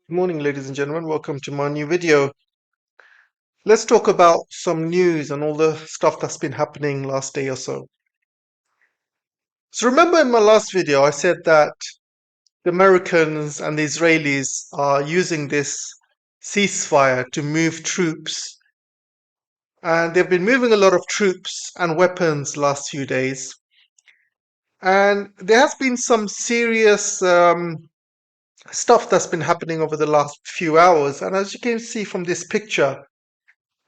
Good morning, ladies and gentlemen. Welcome to my new video. Let's talk about some news and all the stuff that's been happening last day or so. So remember in my last video, I said that the Americans and the Israelis are using this ceasefire to move troops. And they've been moving a lot of troops and weapons last few days. And there has been some serious stuff that's been happening over the last few hours. And as you can see from this picture,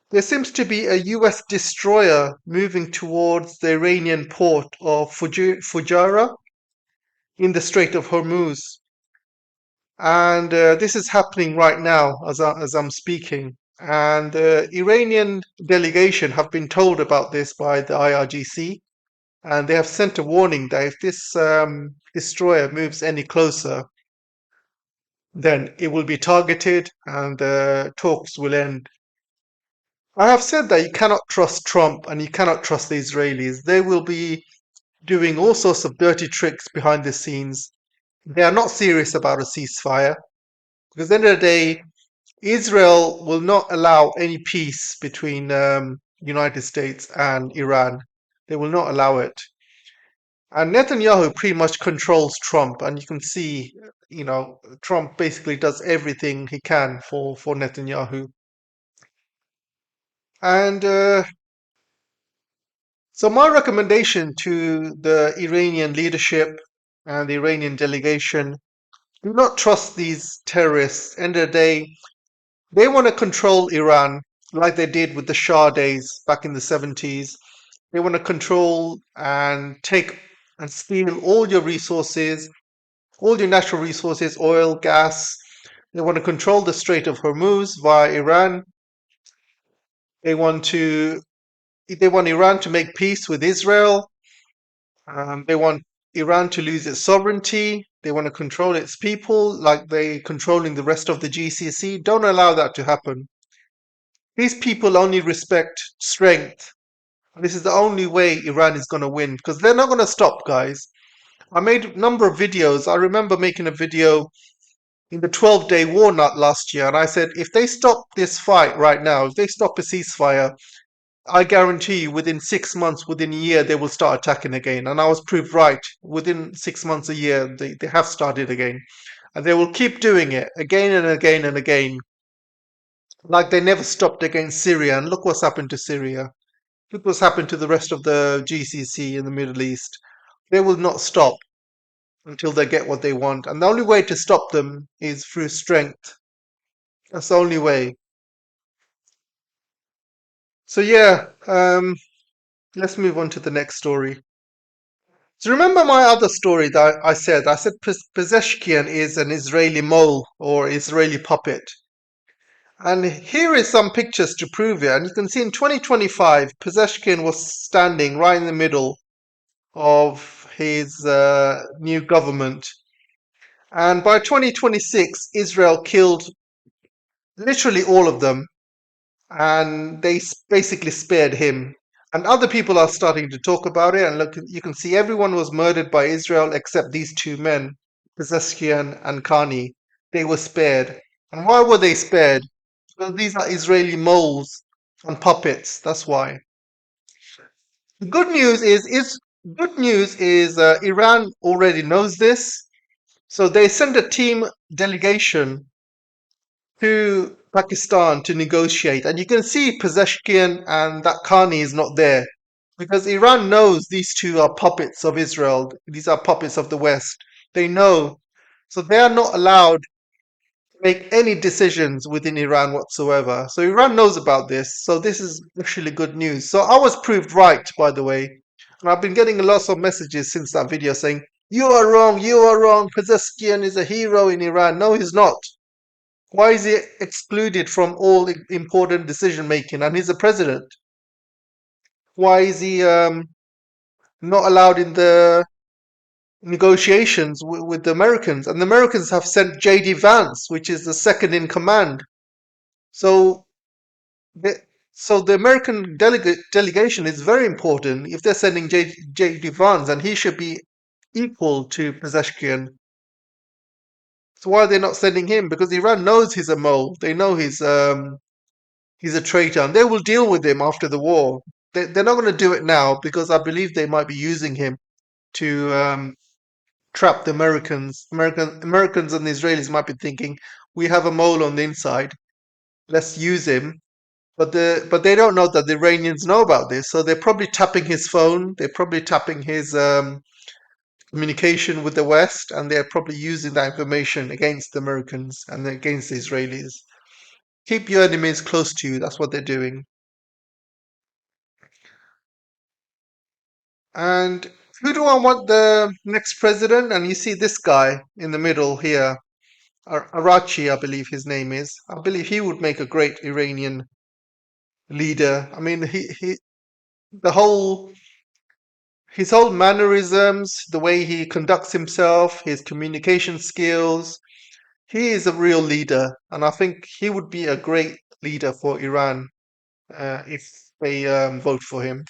there seems to be a US destroyer moving towards the Iranian port of Fujairah in the Strait of Hormuz. And this is happening right now as I'm speaking. And the Iranian delegation have been told about this by the IRGC. And they have sent a warning that if this destroyer moves any closer, then it will be targeted and the talks will end. I have said that you cannot trust Trump and you cannot trust the Israelis. They will be doing all sorts of dirty tricks behind the scenes. They are not serious about a ceasefire because at the end of the day, Israel will not allow any peace between United States and Iran. They will not allow it. And Netanyahu pretty much controls Trump, and you can see, Trump basically does everything he can for Netanyahu. And So my recommendation to the Iranian leadership and the Iranian delegation, do not trust these terrorists. End of the day, they want to control Iran like they did with the Shah days back in the 70s. They want to control and take and steal all your resources, all your natural resources, oil, gas. They want to control the Strait of Hormuz via Iran. They want to they want Iran to make peace with Israel. They want Iran to lose its sovereignty. They want to control its people like they controlling the rest of the GCC. Don't allow that to happen. These people only respect strength. This is the only way Iran is going to win because they're not going to stop, guys. I made a number of videos. I remember making a video in the 12-day war not last year, and I said if they stop this fight right now, if they stop a ceasefire, I guarantee you within 6 months, within a year, they will start attacking again. And I was proved right. Within 6 months, a year, they have started again. And they will keep doing it again and again and again. Like they never stopped against Syria. And look what's happened to Syria. Look what's happened to the rest of the GCC in the Middle East. They will not stop until they get what they want. And the only way to stop them is through strength. That's the only way. So yeah, let's move on to the next story. So remember my other story that I said Pezeshkian is an Israeli mole or Israeli puppet. And here is some pictures to prove it. And you can see in 2025, Pezeshkian was standing right in the middle of his new government. And by 2026, Israel killed literally all of them. And they basically spared him. And other people are starting to talk about it. And look, you can see everyone was murdered by Israel except these two men, Pezeskian and Khani. They were spared. And why were they spared? Because these are Israeli moles and puppets. That's why. The good news is Iran already knows this. So they sent a team delegation to Pakistan to negotiate. And you can see Pezeshkian and that Khani is not there because Iran knows these two are puppets of Israel. These are puppets of the West. They know. So they are not allowed to make any decisions within Iran whatsoever. So Iran knows about this. So this is actually good news. So I was proved right, by the way. And I've been getting lots of messages since that video saying, you are wrong, you are wrong. Pezeshkian is a hero in Iran. No, he's not. Why is he excluded from all important decision making? And he's a president. Why is he not allowed in the negotiations with the Americans? And the Americans have sent J.D. Vance, which is the second in command. So, the, so the American delegation is very important. If they're sending J.D. Vance, and he should be equal to Pezeshkian. So why are they not sending him? Because Iran knows he's a mole. They know he's a traitor, and they will deal with him after the war. They're not going to do it now because I believe they might be using him to trap the Americans. Americans and the Israelis might be thinking, we have a mole on the inside. Let's use him. But they don't know that the Iranians know about this. So they're probably tapping his phone. They're probably tapping his communication with the West, and they're probably using that information against the Americans and against the Israelis. Keep your enemies close to you. That's what they're doing. And who do I want the next president? And you see this guy in the middle here, Arachi, I believe his name is. I believe he would make a great Iranian leader. I mean, the whole his whole mannerisms, the way he conducts himself, his communication skills. He is a real leader, and I think he would be a great leader for Iran if they vote for him.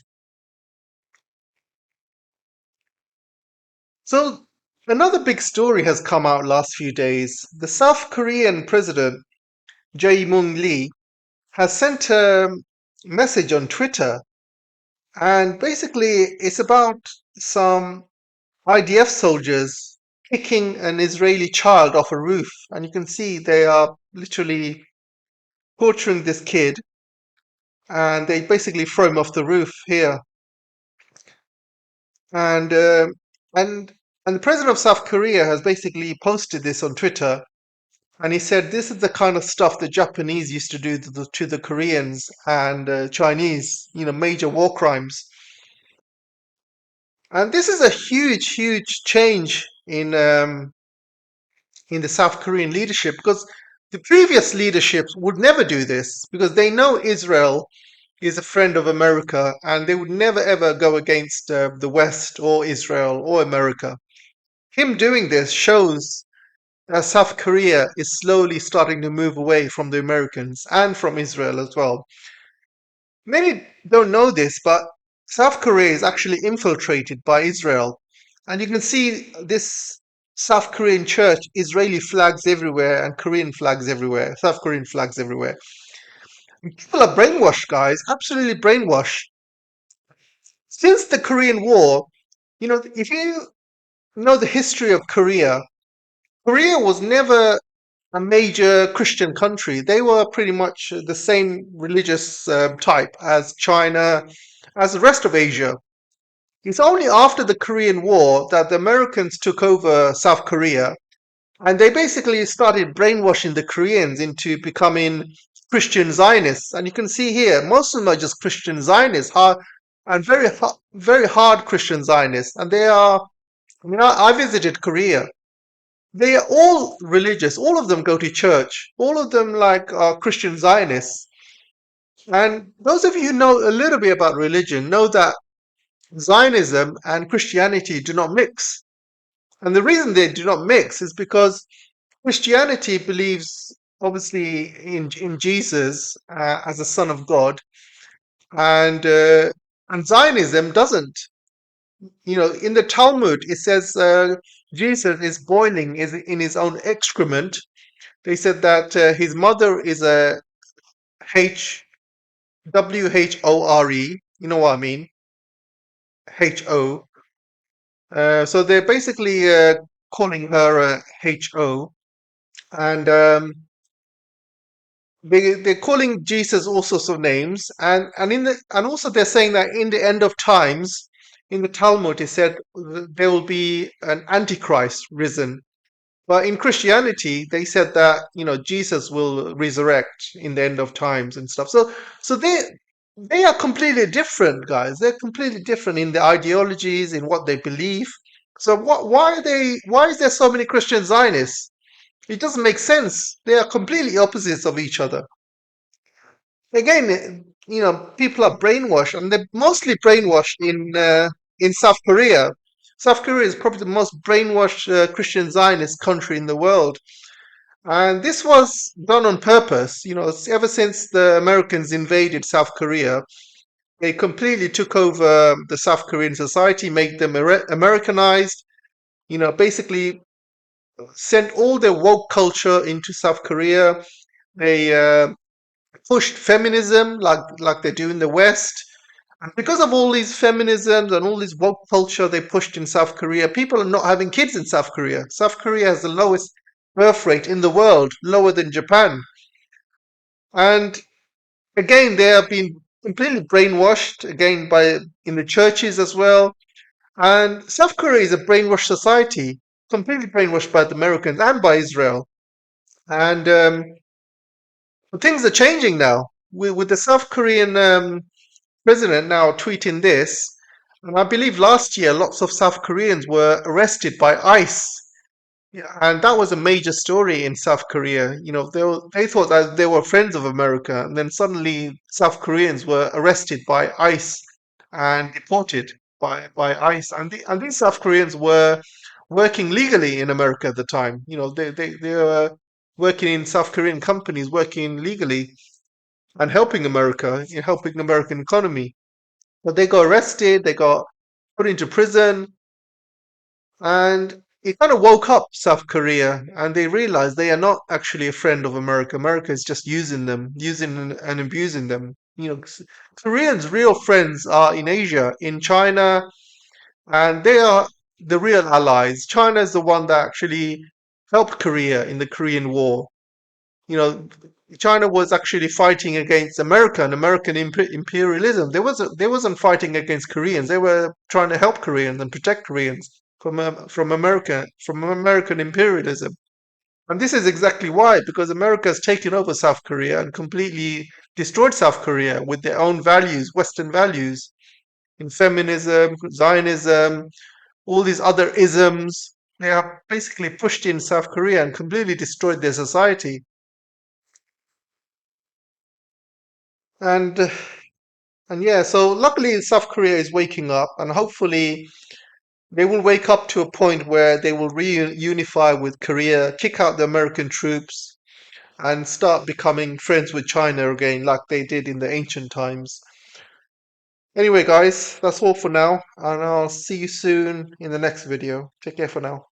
So another big story has come out last few days. The South Korean president Jae-myung Lee has sent a message on Twitter, and basically it's about some IDF soldiers kicking an Israeli child off a roof, and you can see they are literally torturing this kid, and they basically throw him off the roof here. And and and the president of South Korea has basically posted this on Twitter, and he said this is the kind of stuff the Japanese used to do to the Koreans and Chinese, major war crimes. And this is a huge, huge change in the South Korean leadership, because the previous leaderships would never do this because they know Israel is a friend of America, and they would never ever go against the West or Israel or America. Him doing this shows that South Korea is slowly starting to move away from the Americans and from Israel as well. Many don't know this, but South Korea is actually infiltrated by Israel. And you can see this South Korean church, Israeli flags everywhere and Korean flags everywhere, South Korean flags everywhere. People are brainwashed, guys, absolutely brainwashed. Since the Korean War, if you know the history of Korea, Korea was never a major Christian country. They were pretty much the same religious type as China, as the rest of Asia. It's only after the Korean War that the Americans took over South Korea, and they basically started brainwashing the Koreans into becoming Christian Zionists. And you can see here, most of them are just Christian Zionists, and very hard Christian Zionists. And they are, I visited Korea. They are all religious. All of them go to church. All of them are Christian Zionists. And those of you who know a little bit about religion know that Zionism and Christianity do not mix. And the reason they do not mix is because Christianity believes, obviously, in Jesus as the Son of God, and Zionism doesn't. In the Talmud, it says Jesus is boiling in his own excrement. They said that his mother is a Whore. You know what I mean? Ho. So they're basically calling her a Ho, and they're calling Jesus all sorts of names, and also they're saying that in the end of times, in the Talmud, it said there will be an antichrist risen. But in Christianity, they said that Jesus will resurrect in the end of times and stuff. So they are completely different, guys. They're completely different in their ideologies, in what they believe. So why is there so many Christian Zionists? It doesn't make sense. They are completely opposites of each other. Again, people are brainwashed, and they're mostly brainwashed in South Korea. South Korea is probably the most brainwashed Christian Zionist country in the world, and this was done on purpose. Ever since the Americans invaded South Korea, they completely took over the South Korean society, made them Americanized. Basically sent all their woke culture into South Korea. They pushed feminism like they do in the West. And because of all these feminisms and all this woke culture they pushed in South Korea, people are not having kids in South Korea. South Korea has the lowest birth rate in the world, lower than Japan. And again, they have been completely brainwashed again by in the churches as well. And South Korea is a brainwashed society, completely brainwashed by the Americans and by Israel. And things are changing now with the South Korean president now tweeting this. And I believe last year lots of South Koreans were arrested by ICE. Yeah, and that was a major story in South Korea. They thought that they were friends of America, and then suddenly South Koreans were arrested by ICE and deported by ICE. And these South Koreans were working legally in America at the time. They were working in South Korean companies, working legally and helping America, helping the American economy. But they got arrested, they got put into prison, and it kind of woke up South Korea, and they realized they are not actually a friend of America. America is just using them, using and abusing them. Koreans' real friends are in Asia, in China, and they are the real allies. China is the one that actually helped Korea in the Korean War. You know, China was actually fighting against America and American imperialism. They wasn't fighting against Koreans. They were trying to help Koreans and protect Koreans from American imperialism. And this is exactly why, because America has taken over South Korea and completely destroyed South Korea with their own values, Western values, in feminism, Zionism, all these other isms. They are basically pushed in South Korea and completely destroyed their society. And and yeah, so luckily South Korea is waking up, and hopefully they will wake up to a point where they will reunify with Korea, kick out the American troops, and start becoming friends with China again, like they did in the ancient times. Anyway, guys, that's all for now, and I'll see you soon in the next video. Take care for now.